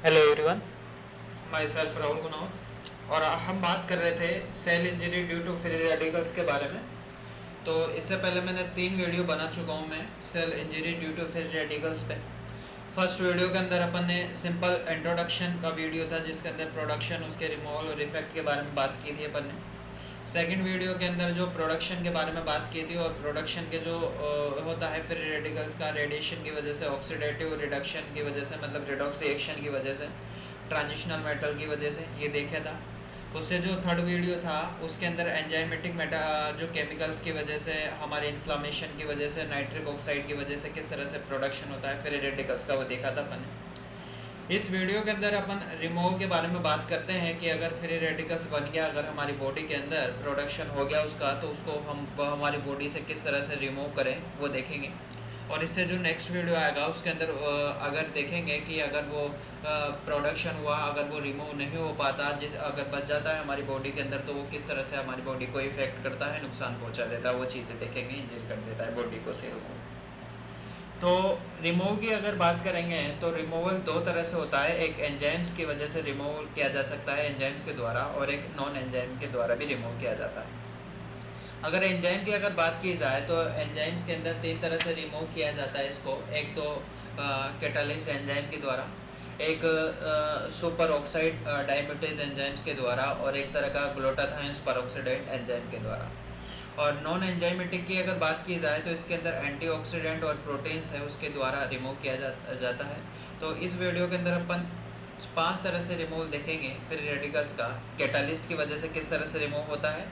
Hello everyone, myself Rahul Gunav. और हम बात कर रहे थे cell injury due to free radicals के बारे में। तो इससे पहले मैंने 3 वीडियो बना चुका हूँ मैं cell injury due to free radicals पे। फर्स्ट वीडियो के अंदर अपन ने सिंपल इंट्रोडक्शन का वीडियो था जिसके अंदर प्रोडक्शन, उसके रिमूवल और इफेक्ट के बारे में बात की थी अपन ने। सेकंड वीडियो के अंदर जो प्रोडक्शन के बारे में बात की थी और प्रोडक्शन के जो होता है फ्री रेडिकल्स का रेडिएशन की वजह से, ऑक्सीडेटिव रिडक्शन की वजह से, मतलब रिडॉक्स रिएक्शन की वजह से, ट्रांजिशनल मेटल की वजह से, ये देखा था। उससे जो थर्ड वीडियो था उसके अंदर एंजाइमेटिक मेटा जो केमिकल्स की वजह से, हमारे इन्फ्लामेशन की वजह से, नाइट्रिक ऑक्साइड की वजह से किस तरह से प्रोडक्शन होता है फ्री रेडिकल्स का, वो देखा था अपन ने। इस वीडियो के अंदर अपन रिमूव के बारे में बात करते हैं कि अगर फ्री रेडिकल्स बन गया, अगर हमारी बॉडी के अंदर प्रोडक्शन हो गया उसका, तो उसको हम हमारी बॉडी से किस तरह से रिमूव करें वो देखेंगे। और इससे जो नेक्स्ट वीडियो आएगा उसके अंदर अगर देखेंगे कि अगर वो प्रोडक्शन हुआ, अगर वो रिमूव नहीं हो पाता, जिस अगर बच जाता है हमारी बॉडी के अंदर, तो वो किस तरह से हमारी बॉडी को इफेक्ट करता है, नुकसान पहुंचा देता है, वो चीज़ें देखेंगे, इंजरी कर देता है बॉडी को, सेल को। तो रिमूव की अगर बात करेंगे तो रिमूवल दो तरह से होता है। एक एंजाइम्स की वजह से रिमूव किया जा सकता है, एंजाइम्स के द्वारा, और एक नॉन एंजाइम के द्वारा भी रिमूव किया जाता है। अगर एंजाइम की अगर बात की जाए तो एंजाइम्स के अंदर 3 तरह से रिमूव किया जाता है इसको। एक तो कैटालिस्ट एंजाइम के द्वारा, एक सुपर ऑक्साइड डायमेटेज एंजाइम्स के द्वारा, और एक तरह का ग्लूटाथायोन परऑक्सीडेंट एंजाइम के द्वारा। और नॉन एंजाइमेटिक की अगर बात की जाए तो इसके अंदर एंटीऑक्सीडेंट और प्रोटीन्स है उसके द्वारा रिमूव किया जाता है। तो इस वीडियो के अंदर अपन 5 तरह से रिमूव देखेंगे फ्री रेडिकल्स का। कैटालिस्ट की वजह से किस तरह से रिमूव होता है,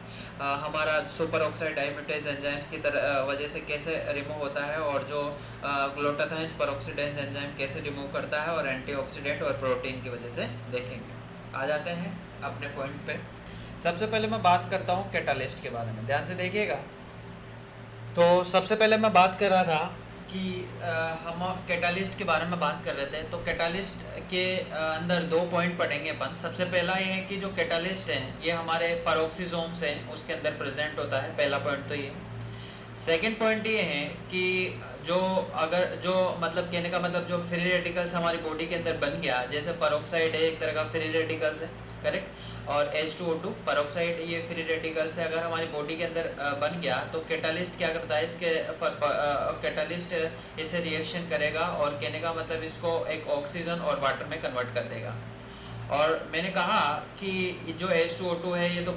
हमारा सुपर ऑक्साइड डायमेटेज एंजाइम्स की वजह से कैसे रिमूव होता है, और जो ग्लूटाथायोन परऑक्सीडेंस एंजाइम कैसे रिमूव करता है, और एंटीऑक्सीडेंट और प्रोटीन की वजह से देखेंगे। आ जाते हैं अपने पॉइंट पे। सबसे पहले मैं बात करता हूँ कैटालिस्ट के बारे में, ध्यान से देखिएगा। तो सबसे पहले मैं बात कर रहा था कि हम कैटालिस्ट के बारे में बात कर रहे थे। तो कैटालिस्ट के अंदर 2 पॉइंट पढ़ेंगे अपन। सबसे पहला ये है कि जो कैटालिस्ट हैं ये हमारे पेरोक्सिसोम्स हैं उसके अंदर प्रेजेंट होता है, पहला पॉइंट तो ये। सेकंड पॉइंट ये है कि जो अगर जो मतलब कहने का मतलब जो फ्री रेडिकल्स हमारी बॉडी के अंदर बन गया, जैसे पेरोक्साइड है एक तरह का फ्री रेडिकल्स है, करेक्ट, और H2O2 पेरोक्साइड ये फ्री रेडिकल्स है, अगर हमारी बॉडी के अंदर बन गया तो कैटालिस्ट क्या करता है, इसके कैटालिस्ट इसे रिएक्शन करेगा और कहने का मतलब इसको एक ऑक्सीजन और वाटर में कन्वर्ट कर देगा। और मैंने कहा कि जो H2O2 है ये तो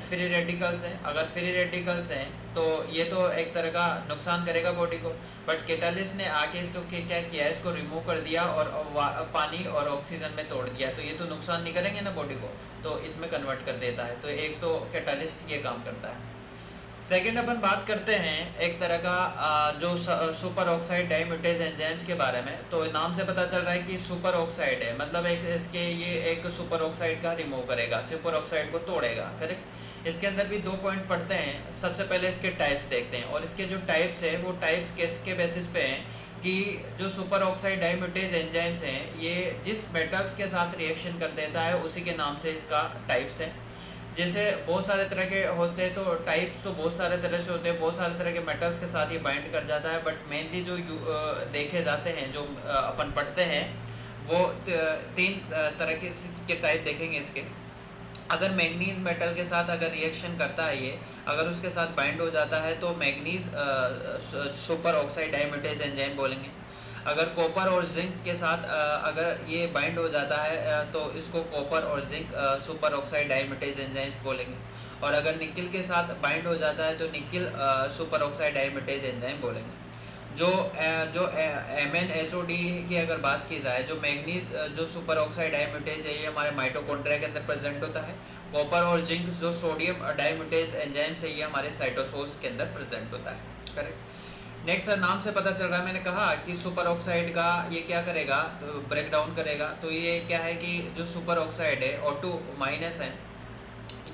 फ्री रेडिकल्स हैं। अगर फ्री रेडिकल्स हैं तो ये तो एक तरह का नुकसान करेगा बॉडी को, बट कैटालिस्ट ने आके इसको क्या किया, इसको रिमूव कर दिया और पानी और ऑक्सीजन में तोड़ दिया, तो ये तो नुकसान नहीं करेंगे ना बॉडी को, तो इसमें कन्वर्ट कर देता है। तो एक तो कैटालिस्ट ये काम करता है। सेकेंड अपन बात करते हैं एक तरह का जो सुपर ऑक्साइड डायमेटेज एंजाइम्स के बारे में। तो नाम से पता चल रहा है कि सुपर ऑक्साइड है, मतलब एक इसके ये एक सुपर ऑक्साइड का रिमूव करेगा, सुपर ऑक्साइड को तोड़ेगा, करेक्ट। इसके अंदर भी 2 पॉइंट पढ़ते हैं। सबसे पहले इसके टाइप्स देखते हैं, और इसके जो टाइप्स है वो टाइप्स किसके बेसिस पे हैं कि जो सुपर ऑक्साइड डायमेटेज एंजाइम्स हैं ये जिस मेटल्स के साथ रिएक्शन कर देता है उसी के नाम से इसका टाइप्स है। जैसे बहुत सारे तरह के होते हैं, तो टाइप्स तो बहुत सारे तरह से होते हैं, बहुत सारे तरह के मेटल्स के साथ ये बाइंड कर जाता है, बट मेनली जो देखे जाते हैं, जो अपन पढ़ते हैं, वो 3 तरह के टाइप देखेंगे इसके। अगर मैग्नीज मेटल के साथ अगर रिएक्शन करता है ये, अगर उसके साथ बाइंड हो जाता है तो मैग्नीज सुपर ऑक्साइड डायमेटेज एंजाइम बोलेंगे। अगर कॉपर और जिंक के साथ अगर ये बाइंड हो जाता है तो इसको कॉपर और जिंक सुपर ऑक्साइड डायमेटेज एंजाइम्स बोलेंगे। और अगर निकिल के साथ बाइंड हो जाता है तो निकिल सुपर ऑक्साइड डायमेटेज एंजाइम बोलेंगे। जो MnSO_D की अगर बात की जाए, जो मैग्नीज जो सुपर ऑक्साइड डायमेटेज है ये हमारे माइटोकॉन्ड्रिया के अंदर प्रेजेंट होता है। कॉपर और जिंक जो सोडियम डायमेटेज एंजाइम्स है ये हमारे साइटोसोल्स के अंदर प्रेजेंट होता है, करेक्ट। नेक्स्ट नाम से पता चल रहा है, मैंने कहा कि सुपर ऑक्साइड का ये क्या करेगा, ब्रेक डाउन करेगा। तो ये क्या है कि जो सुपर ऑक्साइड है O2- है,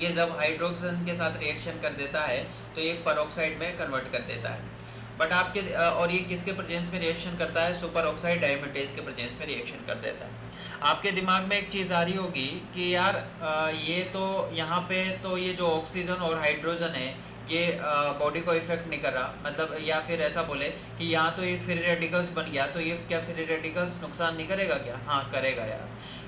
ये जब हाइड्रोजन के साथ रिएक्शन कर देता है तो ये परऑक्साइड में कन्वर्ट कर देता है। बट आपके और ये किसके प्रेजेंस में रिएक्शन करता है, सुपर ऑक्साइड डायमेटेज के प्रेजेंस में रिएक्शन कर देता है। आपके दिमाग में एक चीज़ आ रही होगी कि यार ये तो यहाँ पे तो ये जो ऑक्सीजन और हाइड्रोजन है ये बॉडी को इफेक्ट नहीं कर रहा, मतलब या फिर ऐसा बोले कि यहाँ तो ये फ्री रेडिकल्स बन गया, तो ये क्या फ्री रेडिकल्स नुकसान नहीं करेगा क्या? हाँ करेगा यार।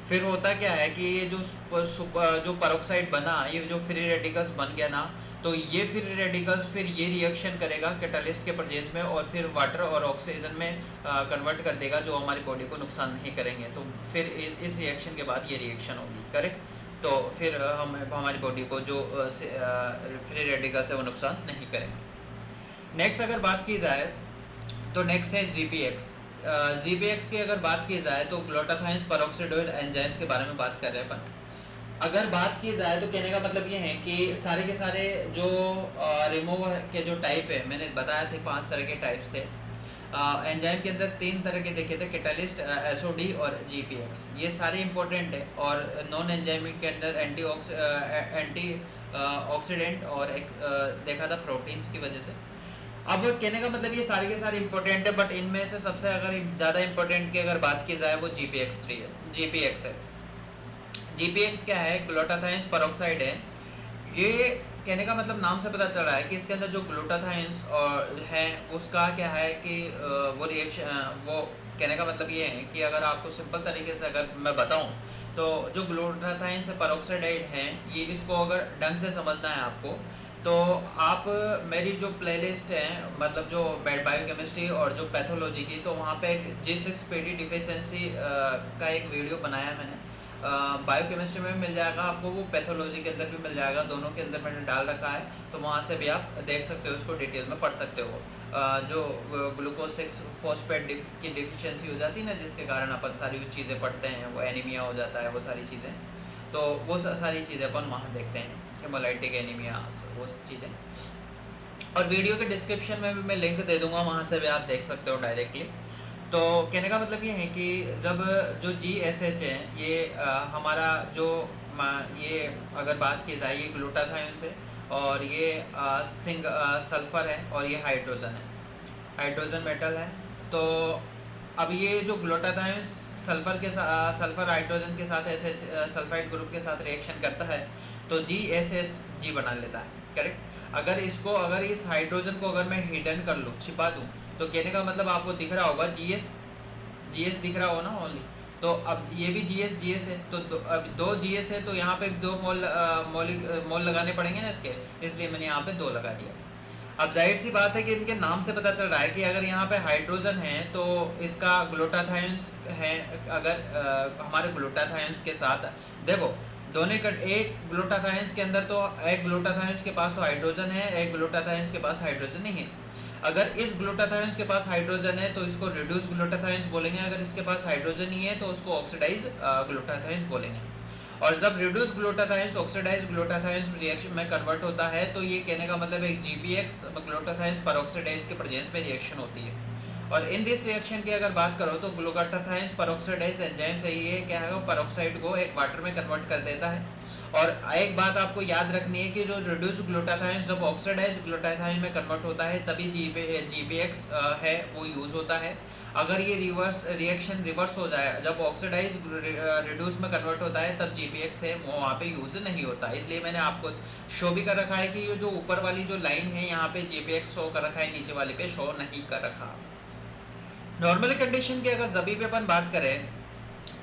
फिर होता क्या है कि ये जो पेरोक्साइड बना, ये जो फ्री रेडिकल्स बन गया ना, तो ये फ्री रेडिकल्स फिर ये रिएक्शन करेगा कैटलिस्ट के प्रेजेंस में और फिर वाटर और ऑक्सीजन में कन्वर्ट कर देगा, जो हमारी बॉडी को नुकसान नहीं करेंगे। तो फिर इस रिएक्शन के बाद ये रिएक्शन होगी, करेक्ट। तो फिर हम हमारी बॉडी को जो फ्री रेडिकल्स है वो नुकसान नहीं करेंगे। नेक्स्ट अगर बात की जाए तो नेक्स्ट है GPX। GPX की अगर बात की जाए तो ग्लूटाथाइन पेरोक्सिडोइड एंजाइम्स के बारे में बात कर रहे हैं अपन। अगर बात की जाए तो कहने का मतलब ये है कि सारे के सारे जो रिमूवर के जो टाइप है, मैंने बताया थे 5 तरह के टाइप्स थे। एंजाइम के अंदर 3 तरह के देखे थे, कैटलिस्ट, SOD और GPX। ये सारे इंपॉर्टेंट है। और नॉन एंजाइमिक के अंदर एंटी ऑक्सीडेंट और एक देखा था प्रोटीन्स की वजह से। अब कहने का मतलब ये सारे के सारे इंपॉर्टेंट है, बट इनमें से सबसे अगर ज़्यादा इंपॉर्टेंट की अगर बात की जाए वो GPX है। GPX क्या है? ग्लूटाथाइन पेरोक्साइड है। ये कहने का मतलब नाम से पता चल रहा है कि इसके अंदर जो ग्लूटाथाइंस और है उसका क्या है कि वो रिएक्शन, वो कहने का मतलब ये है कि अगर आपको सिंपल तरीके से अगर मैं बताऊं तो जो ग्लूटाथाइंस पेरोक्साइड है, ये इसको अगर ढंग से समझना है आपको, तो आप मेरी जो प्लेलिस्ट है, मतलब जो बायोकेमिस्ट्री और जो पैथोलॉजी की, तो वहाँ पे G6PD डिफिशिएंसी का एक वीडियो बनाया मैंने। बायोकेमिस्ट्री में भी मिल जाएगा आपको, वो पैथोलॉजी के अंदर भी मिल जाएगा, दोनों के अंदर मैंने डाल रखा है, तो वहाँ से भी आप देख सकते हो, उसको डिटेल में पढ़ सकते हो। जो ग्लूकोज 6 फॉस्फेट की डिफिशिएंसी हो जाती है ना, जिसके कारण अपन सारी चीज़ें पढ़ते हैं, वो एनीमिया हो जाता है, वो सारी चीज़ें, तो वो सारी चीज़ें अपन वहाँ देखते हैं, हेमोलाइटिक एनीमिया, वो चीज़ें। और वीडियो के डिस्क्रिप्शन में भी मैं लिंक दे दूँगा, वहाँ से भी आप देख सकते हो डायरेक्टली। तो कहने का मतलब ये है कि जब जो GSH है, ये हमारा जो ये अगर बात की जाए, ये ग्लूटाथाइन से, और ये सल्फ़र है, और ये हाइड्रोजन है, हाइड्रोजन मेटल है। तो अब ये जो ग्लूटाथाइन सल्फ़र हाइड्रोजन के साथ ऐसे सल्फाइड ग्रुप के साथ रिएक्शन करता है, तो GSSG बना लेता है, करेक्ट। अगर इस हाइड्रोजन को अगर मैं हिडन कर लूँ, छिपा दूँ, तो कहने का मतलब आपको दिख रहा होगा GS दिख रहा हो ना ओनली, तो अब ये भी GS है, तो अब 2 GS है, तो यहाँ पे 2 मोल लगाने पड़ेंगे ना इसके, इसलिए मैंने यहाँ पे 2 लगा दिया। अब जाहिर सी बात है कि इनके नाम से पता चल रहा है कि अगर यहाँ पे हाइड्रोजन है तो इसका ग्लूटाथाइंस है। अगर हमारे ग्लूटाथाइंस के साथ देखो, दोनों का एक ग्लूटाथाइंस के अंदर, तो एक ग्लूटाथाइंस के पास तो हाइड्रोजन है, एक ग्लूटाथाइंस के पास हाइड्रोजन नहीं है। अगर इस ग्लूटाथाइंस के पास हाइड्रोजन है तो इसको रिड्यूस ग्लूटाथाइंस बोलेंगे, अगर इसके पास हाइड्रोजन नहीं है तो उसको ऑक्सीडाइज ग्लूटाथाइंस बोलेंगे। और जब रिड्यूस ग्लूटाथाइंस ऑक्सीडाइज ग्लूटाथाइंस रिएक्शन में कन्वर्ट होता है, तो ये कहने का मतलब एक GPX ग्लूटाथाइंस पेरोक्साइडेज के प्रेजेंस में रिएक्शन होती है। और इन दिस रिएक्शन की अगर बात करो तो ग्लूटाथाइंस पेरोक्साइडेज एंजाइम से ये क्या है, पेरोक्साइड को एक वाटर में कन्वर्ट कर देता है। और एक बात आपको याद रखनी है कि जो रिड्यूस ग्लूटाथाइन जब ऑक्सीडाइज ग्लूटाथाइन में कन्वर्ट होता है, तभी GPX है वो यूज़ होता है। अगर ये रिएक्शन रिवर्स हो जाए, जब ऑक्सीडाइज रिड्यूस में कन्वर्ट होता है, तब GPX है वो वहाँ पे यूज़ नहीं होता। इसलिए मैंने आपको शो भी कर रखा है कि ये जो ऊपर वाली जो लाइन है यहाँ पे GPX शो कर रखा है, नीचे वाले पे शो नहीं कर रखा। नॉर्मल कंडीशन की अगर जभी पे अपन बात करें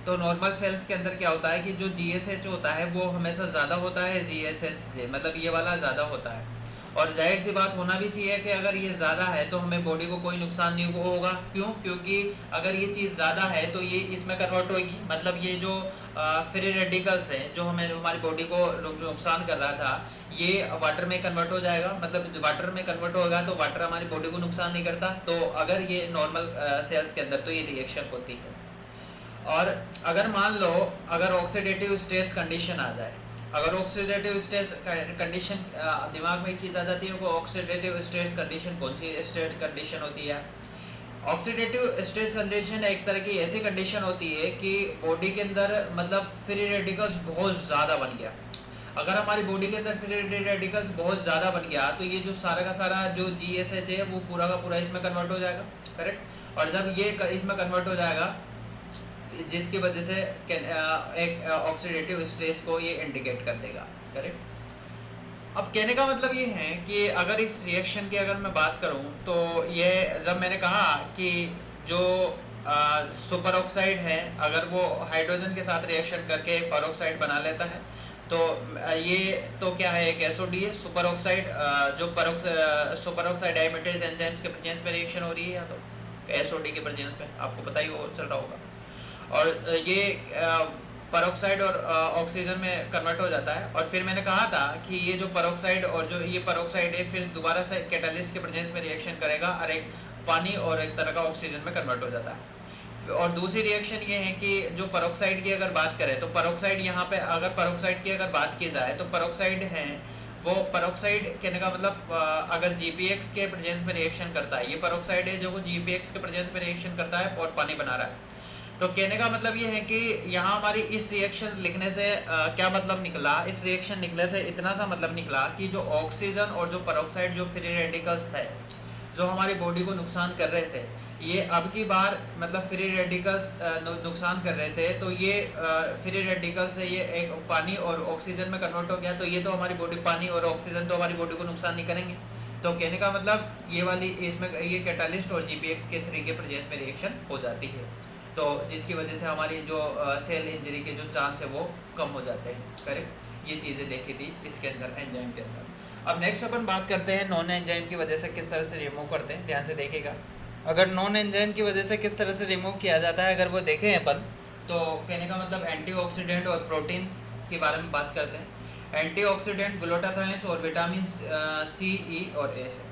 तो नॉर्मल सेल्स के अंदर क्या होता है कि जो GSH होता है वो हमेशा ज़्यादा होता है, GSS मतलब ये वाला ज़्यादा होता है। और जाहिर सी बात होना भी चाहिए कि अगर ये ज़्यादा है तो हमें बॉडी को कोई नुकसान नहीं होगा। क्यों? क्योंकि अगर ये चीज़ ज़्यादा है तो ये इसमें कन्वर्ट होगी, मतलब ये जो फ्री रेडिकल्स हैं जो हमें हमारी बॉडी को नुकसान कर रहा था, ये वाटर में कन्वर्ट हो जाएगा। मतलब वाटर में कन्वर्ट होगा तो वाटर हमारी बॉडी को नुकसान नहीं करता। तो अगर ये नॉर्मल सेल्स के अंदर तो ये रिएक्शन होती है। और अगर मान लो अगर ऑक्सीडेटिव स्ट्रेस कंडीशन आ जाए, अगर ऑक्सीडेटिव स्ट्रेस कंडीशन दिमाग में एक चीज़ आ जाती है, वो ऑक्सीडेटिव स्ट्रेस कंडीशन कौन सी स्ट्रेस कंडीशन होती है? ऑक्सीडेटिव स्ट्रेस कंडीशन एक तरह की ऐसी कंडीशन होती है कि बॉडी के अंदर मतलब फ्री रेडिकल्स बहुत ज़्यादा बन गया। अगर हमारी बॉडी के अंदर फ्री रेडिकल्स बहुत ज़्यादा बन गया तो ये जो सारा का सारा जो GSH है वो पूरा का पूरा इसमें कन्वर्ट हो जाएगा, करेक्ट। और जब ये इसमें कन्वर्ट हो जाएगा जिसकी वजह से एक ऑक्सीडेटिव स्ट्रेस को ये इंडिकेट कर देगा, करेक्ट। अब कहने का मतलब ये है कि अगर इस रिएक्शन की अगर मैं बात करूं तो ये जब मैंने कहा कि जो सुपर ऑक्साइड है अगर वो हाइड्रोजन के साथ रिएक्शन करके एक पेरोक्साइड बना लेता है तो ये तो क्या है, एक एसओडी है। सुपर ऑक्साइड जो सुपर ऑक्साइड एरोमेटेज एंजाइम्स के प्रेजेंस में रिएक्शन हो रही है या तो एसओडी के प्रेजेंस में, आपको पता ही वो चल रहा होगा। और ये पेरोक्साइड और ऑक्सीजन में कन्वर्ट हो जाता है। और फिर मैंने कहा था कि ये जो पेरोक्साइड और जो ये पेरोक्साइड है फिर दोबारा से कैटालिस्ट के प्रेजेंस में रिएक्शन करेगा और एक पानी और एक तरह का ऑक्सीजन में कन्वर्ट हो जाता है। और दूसरी रिएक्शन ये है कि जो पेरोक्साइड की अगर बात करें तो पेरोक्साइड यहाँ पे अगर पेरोक्साइड की अगर बात की जाए तो पेरोक्साइड है वो पेरोक्साइड कहने का मतलब अगर जीपीएक्स के प्रेजेंस में रिएक्शन करता है, ये पेरोक्साइड है जो वो जीपीएक्स के प्रेजेंस में रिएक्शन करता है और पानी बना रहा है। तो कहने का मतलब ये है कि यहाँ हमारी इस रिएक्शन लिखने से क्या मतलब निकला, इस रिएक्शन निकले से इतना सा मतलब निकला कि जो ऑक्सीजन और जो पेरोक्साइड जो फ्री रेडिकल्स थे जो हमारी बॉडी को नुकसान कर रहे थे, ये अब की बार मतलब फ्री रेडिकल्स नुकसान कर रहे थे तो ये फ्री रेडिकल्स से ये एक पानी और ऑक्सीजन में कन्वर्ट हो गया। तो ये तो हमारी बॉडी, पानी और ऑक्सीजन तो हमारी बॉडी को नुकसान नहीं करेंगे। तो कहने का मतलब ये वाली इसमें ये कैटालिस्ट और जीपीएक्स के 3 के प्रेजेंस में रिएक्शन हो जाती है, तो जिसकी वजह से हमारी जो सेल इंजरी के जो चांस है वो कम हो जाते हैं। करेक्ट, ये चीज़ें देखी थी इसके अंदर एंजाइम के अंदर। अब नेक्स्ट अपन बात करते हैं नॉन एंजाइम की वजह से किस तरह से रिमूव करते हैं। ध्यान से देखिएगा, अगर नॉन एंजाइम की वजह से किस तरह से रिमूव किया जाता है अगर वो देखें अपन, तो कहने का मतलब एंटीऑक्सीडेंट और प्रोटीन्स के बारे में बात करते हैं। एंटीऑक्सीडेंट ग्लूटाथायोन्स और विटामिन सी, ई और ए है।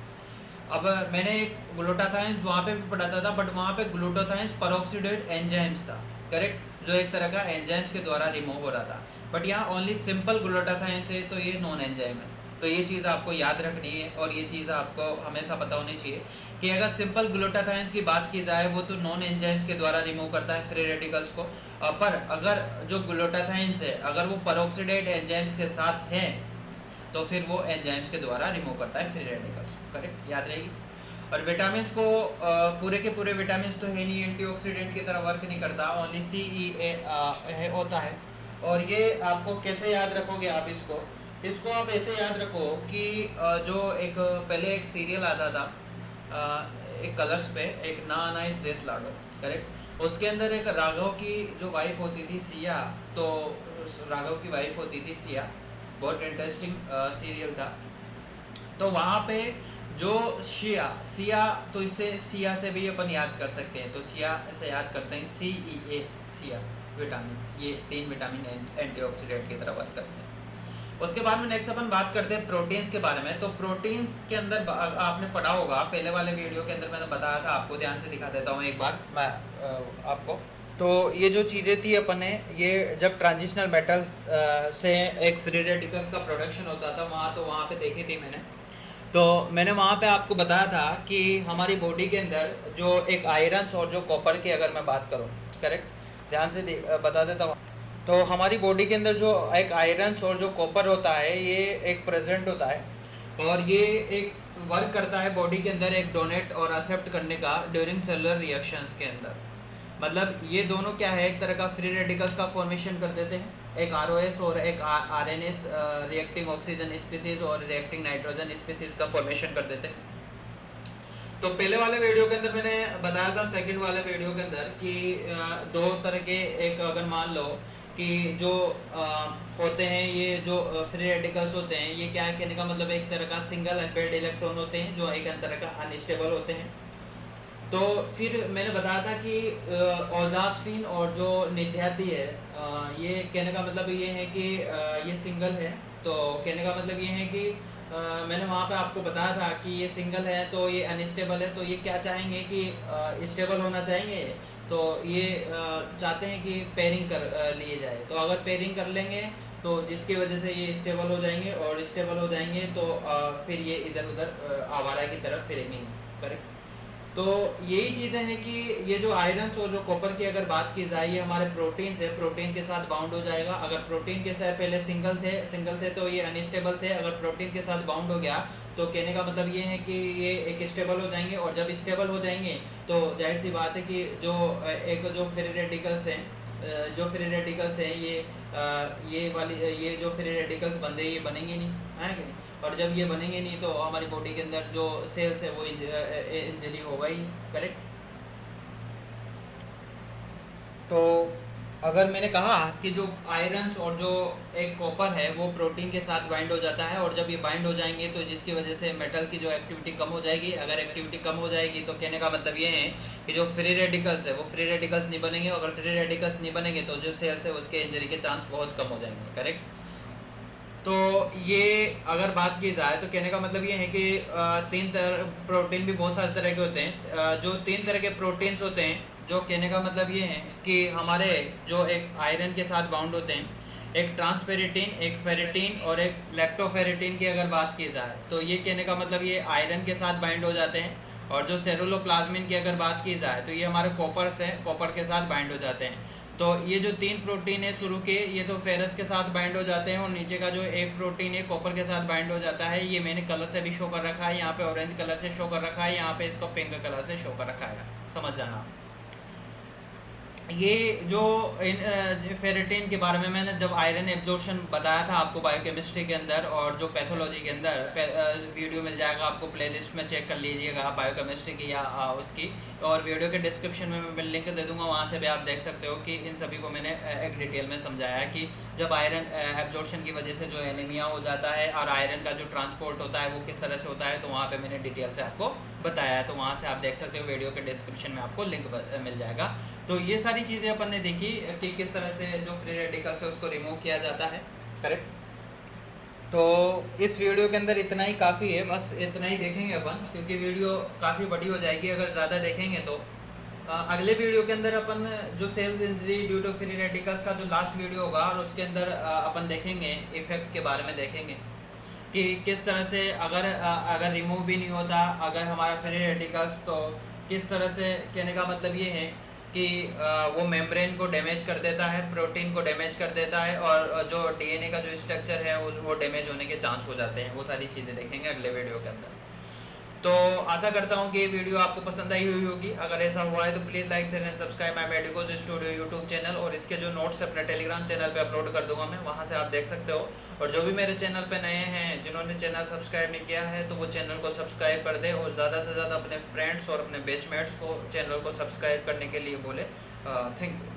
अब मैंने एक ग्लूटाथायोन्स वहाँ पे भी पढ़ाता था, बट वहाँ पे ग्लूटाथायोन्स पेरोक्सिडेट एंजाइम्स था, करेक्ट, जो एक तरह का एंजाइम्स के द्वारा रिमूव हो रहा था। बट यहाँ ओनली सिंपल ग्लूटाथायोन्स है, तो ये नॉन एंजाइम है। तो ये चीज़ आपको याद रखनी है और ये चीज़ आपको हमेशा पता होनी चाहिए कि अगर सिंपल ग्लूटाथायोन्स की बात की जाए वो तो नॉन एंजाइम्स के द्वारा रिमूव करता है फ्री रेडिकल्स को, पर अगर जो ग्लूटाथायोन्स है अगर वो पेरोक्सिडेट एंजाइम्स के साथ है तो फिर वो एंजाइम्स के द्वारा रिमूव करता है फ्री रेडिकल्स को, करेक्ट, याद रहेगी। और विटामिन को पूरे के पूरे विटामिन तो है नहीं, एंटीऑक्सीडेंट की तरह वर्क नहीं करता, ओनली सी, ई, ए होता है। और ये आपको कैसे याद रखोगे आप इसको आप ऐसे याद रखो कि जो एक पहले एक सीरियल आता था एक कलर्स पे, एक ना आना इस देश लाडो, करेक्ट, उसके अंदर एक राघव की जो वाइफ होती थी सिया, तो राघव की वाइफ होती थी सिया, बहुत इंटरेस्टिंग सीरियल था। तो वहाँ पे जो सिया तो इससे सिया से भी अपन याद कर सकते हैं, तो सिया से याद करते हैं सी, ई, ए, सिया विटामिन, ये 3 विटामिन एंटीऑक्सीडेंट की तरह वर्क करते हैं। उसके बाद में नेक्स्ट अपन बात करते हैं प्रोटीन्स के बारे में। तो प्रोटीन्स के अंदर आपने पढ़ा होगा पहले वाले वीडियो के अंदर, मैंने बताया था आपको, ध्यान से दिखा देता हूँ एक बार मैं आपको। तो ये जो चीज़ें थी अपन ने, ये जब ट्रांजिशनल मेटल्स से एक फ्री रेडिकल्स का प्रोडक्शन होता था वहाँ पे देखी थी मैंने। तो मैंने वहाँ पे आपको बताया था कि हमारी बॉडी के अंदर जो एक आयरन्स और जो कॉपर की अगर मैं बात करूँ, करेक्ट, ध्यान से बता देता हूँ। तो हमारी बॉडी के अंदर जो एक आयरन्स और जो कॉपर होता है ये एक प्रेजेंट होता है और ये एक वर्क करता है बॉडी के अंदर एक डोनेट और एक्सेप्ट करने का ड्यूरिंग सेलुलर रिएक्शंस के अंदर। मतलब ये दोनों क्या है, एक तरह का फ्री रेडिकल्स का फॉर्मेशन कर देते हैं, एक ROS और एक RNS रिएक्टिंग ऑक्सीजन स्पीसीज और रिएक्टिंग नाइट्रोजन स्पीसीज का फॉर्मेशन कर देते हैं। तो पहले वाले वीडियो के अंदर मैंने बताया था, सेकंड वाले वीडियो के अंदर, कि 2 तरह के, एक अगर मान लो कि जो होते हैं ये जो फ्री रेडिकल्स होते हैं, ये क्या है कहने का मतलब एक तरह का सिंगल अनपेयर्ड इलेक्ट्रॉन होते हैं जो एक तरह का अनस्टेबल होते हैं। तो फिर मैंने बताया था कि ओजास्फिन और जो निध्याती है, ये कहने का मतलब ये है कि ये सिंगल है। तो कहने का मतलब ये है कि मैंने वहाँ पे आपको बताया था कि ये सिंगल है तो ये अनस्टेबल है, तो ये क्या चाहेंगे कि स्टेबल होना चाहेंगे, तो ये चाहते हैं कि पेयरिंग कर लिए जाए। तो अगर पेयरिंग कर लेंगे तो जिसकी वजह से ये स्टेबल हो जाएंगे, और स्टेबल हो जाएंगे तो फिर ये इधर उधर आवारा की तरफ फिरेंगे, करेक्ट। तो यही चीज़ें हैं कि ये जो आयरन्स और जो कॉपर की अगर बात की जाए, ये हमारे प्रोटीन से, प्रोटीन के साथ बाउंड हो जाएगा। अगर प्रोटीन के साथ पहले सिंगल थे तो ये अनस्टेबल थे, अगर प्रोटीन के साथ बाउंड हो गया तो कहने का मतलब ये है कि ये एक स्टेबल हो जाएंगे। और जब स्टेबल हो जाएंगे तो जाहिर सी बात है कि जो फ्री रेडिकल्स हैं जो फ्री रेडिकल्स हैं ये जो फ्री रेडिकल्स बन रहे हैं ये बनेंगे नहीं, है कि नहीं। और जब ये बनेंगे नहीं तो हमारी बॉडी के अंदर जो सेल्स है वो इंजरी होगा ही नहीं, करेक्ट। तो अगर मैंने कहा कि जो आयरन्स और जो एक कॉपर है वो प्रोटीन के साथ बाइंड हो जाता है, और जब ये बाइंड हो जाएंगे तो जिसकी वजह से मेटल की जो एक्टिविटी कम हो जाएगी। अगर एक्टिविटी कम हो जाएगी तो कहने का मतलब ये है कि जो फ्री रेडिकल्स है वो फ्री रेडिकल्स नहीं बनेंगे। अगर फ्री रेडिकल्स नहीं बनेंगे तो जो सेल्स है उसके इंजरी के चांस बहुत कम हो जाएंगे, करेक्ट। तो ये अगर बात की जाए तो कहने का मतलब ये है कि तीन तरह प्रोटीन भी बहुत सारे तरह के होते हैं। जो तीन तरह के प्रोटीन्स होते हैं, जो कहने का मतलब ये है कि हमारे जो एक आयरन के साथ बाउंड होते हैं, एक ट्रांसफेरिटीन, एक फेरिटीन और एक लैक्टोफेरिटीन की अगर बात की जाए तो ये कहने का मतलब ये आयरन के साथ बाइंड हो जाते हैं। और जो सेरुलोप्लाज्मिन की अगर बात की जाए तो ये हमारे कॉपर से कॉपर के साथ बाइंड हो जाते हैं। तो ये जो तीन प्रोटीन है शुरू के, ये तो फेरस के साथ बाइंड हो जाते हैं, और नीचे का जो एक प्रोटीन है कॉपर के साथ बाइंड हो जाता है। ये मैंने कलर से भी शो कर रखा है, यहाँ पे ऑरेंज कलर से शो कर रखा है, यहाँ पे इसको पिंक कलर से शो कर रखा है, समझ जाना। ये जो फेरेटिन के बारे में मैंने जब आयरन एब्जॉर्प्शन बताया था आपको बायोकेमिस्ट्री के अंदर और जो पैथोलॉजी के अंदर, वीडियो मिल जाएगा आपको, प्लेलिस्ट में चेक कर लीजिएगा बायोकेमिस्ट्री की या उसकी, और वीडियो के डिस्क्रिप्शन में मैं लिंक दे दूंगा, वहाँ से भी आप देख सकते हो कि इन सभी को मैंने एक डिटेल में समझाया है कि जब आयरन एब्जॉर्प्शन की वजह से जो एनीमिया हो जाता है और आयरन का जो ट्रांसपोर्ट होता है वो किस तरह से होता है, तो वहाँ पे मैंने डिटेल से आपको बताया है। तो वहाँ से आप देख सकते हो, वीडियो के डिस्क्रिप्शन में आपको लिंक मिल जाएगा। तो ये सारी चीज़ें अपन ने देखी कि किस तरह से जो फ्री रेडिकल्स है उसको रिमूव किया जाता है, करेक्ट। तो इस वीडियो के अंदर इतना ही काफ़ी है, बस इतना ही देखेंगे अपन, क्योंकि वीडियो काफ़ी बड़ी हो जाएगी अगर ज़्यादा देखेंगे तो। अगले वीडियो के अंदर अपन जो cells injury due to free radicals का जो लास्ट वीडियो होगा, और उसके अंदर अपन देखेंगे इफेक्ट के बारे में, देखेंगे कि किस तरह से अगर रिमूव भी नहीं होता अगर हमारा फ्री रेडिकल्स, तो किस तरह से, कहने का मतलब ये है कि वो मेम्ब्रेन को डैमेज कर देता है, प्रोटीन को डैमेज कर देता है, और जो डीएनए का जो स्ट्रक्चर है वो डैमेज होने के चांस हो जाते हैं। वो सारी चीज़ें देखेंगे अगले वीडियो के अंदर। तो आशा करता हूँ कि ये वीडियो आपको पसंद आई हुई होगी। अगर ऐसा हुआ है तो please like share and subscribe my medicos studio YouTube channel, और इसके जो नोट्स अपने टेलीग्राम चैनल पे अपलोड कर दूंगा मैं, वहाँ से आप देख सकते हो। और जो भी मेरे चैनल पे नए हैं, जिन्होंने चैनल सब्सक्राइब नहीं किया है, तो वो चैनल को सब्सक्राइब कर दे, और ज़्यादा से ज़्यादा अपने फ्रेंड्स और अपने बैचमेट्स को चैनल को सब्सक्राइब करने के लिए बोले। Thank you.